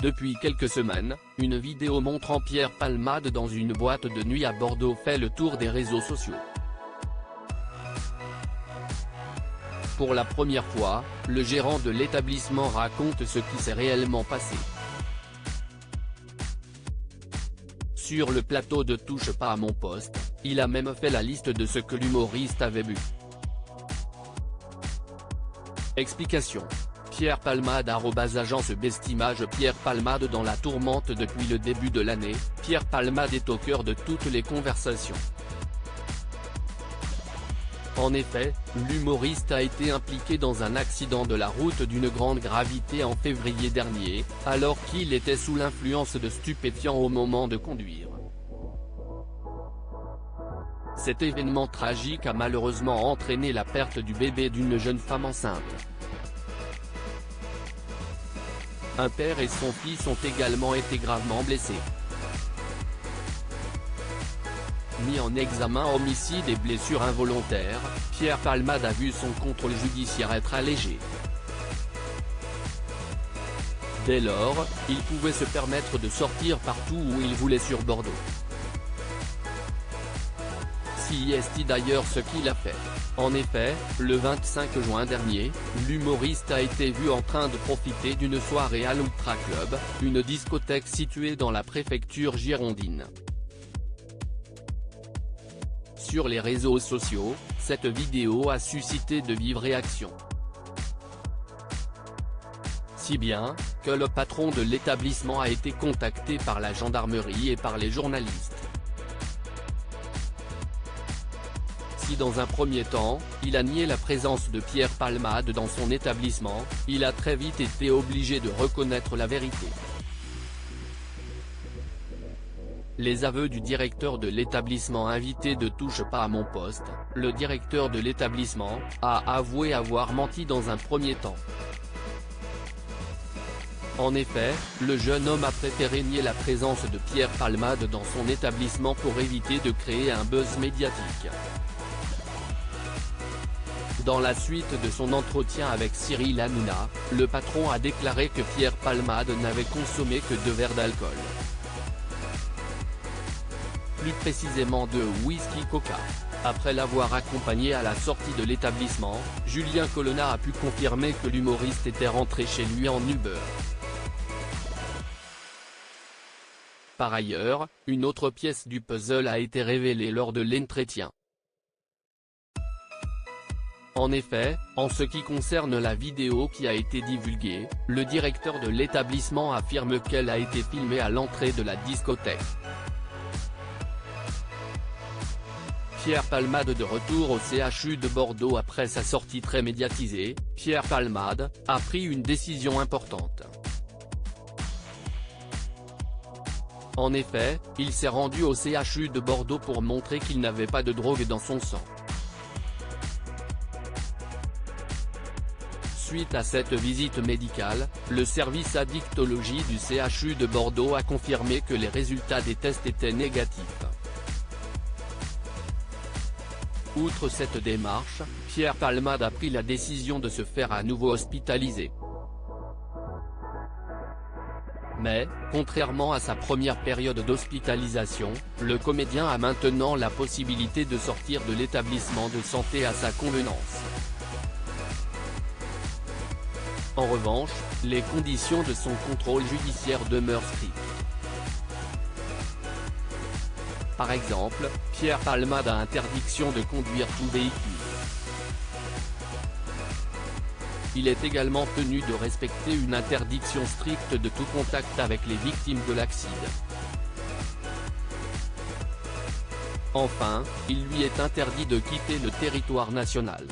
Depuis quelques semaines, une vidéo montrant Pierre Palmade dans une boîte de nuit à Bordeaux fait le tour des réseaux sociaux. Pour la première fois, le gérant de l'établissement raconte ce qui s'est réellement passé. Sur le plateau de Touche pas à mon poste, il a même fait la liste de ce que l'humoriste avait bu. Explication. Pierre Palmade @agence Bestimage. Pierre Palmade dans la tourmente depuis le début de l'année, Pierre Palmade est au cœur de toutes les conversations. En effet, l'humoriste a été impliqué dans un accident de la route d'une grande gravité en février dernier, alors qu'il était sous l'influence de stupéfiants au moment de conduire. Cet événement tragique a malheureusement entraîné la perte du bébé d'une jeune femme enceinte. Un père et son fils ont également été gravement blessés. Mis en examen homicide et blessure involontaire, Pierre Palmade a vu son contrôle judiciaire être allégé. Dès lors, il pouvait se permettre de sortir partout où il voulait sur Bordeaux. C'est d'ailleurs ce qu'il a fait. En effet, le 25 juin dernier, l'humoriste a été vu en train de profiter d'une soirée à l'Ultra Club, une discothèque située dans la préfecture girondine. Sur les réseaux sociaux, cette vidéo a suscité de vives réactions. Si bien, que le patron de l'établissement a été contacté par la gendarmerie et par les journalistes. Si dans un premier temps, il a nié la présence de Pierre Palmade dans son établissement, il a très vite été obligé de reconnaître la vérité. Les aveux du directeur de l'établissement invité de Touche pas à mon poste, le directeur de l'établissement, a avoué avoir menti dans un premier temps. En effet, le jeune homme a préféré nier la présence de Pierre Palmade dans son établissement pour éviter de créer un buzz médiatique. Dans la suite de son entretien avec Cyril Hanouna, le patron a déclaré que Pierre Palmade n'avait consommé que 2 verres d'alcool. Plus précisément 2 whisky Coca. Après l'avoir accompagné à la sortie de l'établissement, Julien Colonna a pu confirmer que l'humoriste était rentré chez lui en Uber. Par ailleurs, une autre pièce du puzzle a été révélée lors de l'entretien. En effet, en ce qui concerne la vidéo qui a été divulguée, le directeur de l'établissement affirme qu'elle a été filmée à l'entrée de la discothèque. Pierre Palmade de retour au CHU de Bordeaux après sa sortie très médiatisée, Pierre Palmade a pris une décision importante. En effet, il s'est rendu au CHU de Bordeaux pour montrer qu'il n'avait pas de drogue dans son sang. Suite à cette visite médicale, le service addictologie du CHU de Bordeaux a confirmé que les résultats des tests étaient négatifs. Outre cette démarche, Pierre Palmade a pris la décision de se faire à nouveau hospitaliser. Mais, contrairement à sa première période d'hospitalisation, le comédien a maintenant la possibilité de sortir de l'établissement de santé à sa convenance. En revanche, les conditions de son contrôle judiciaire demeurent strictes. Par exemple, Pierre Palmade a interdiction de conduire tout véhicule. Il est également tenu de respecter une interdiction stricte de tout contact avec les victimes de l'accident. Enfin, il lui est interdit de quitter le territoire national.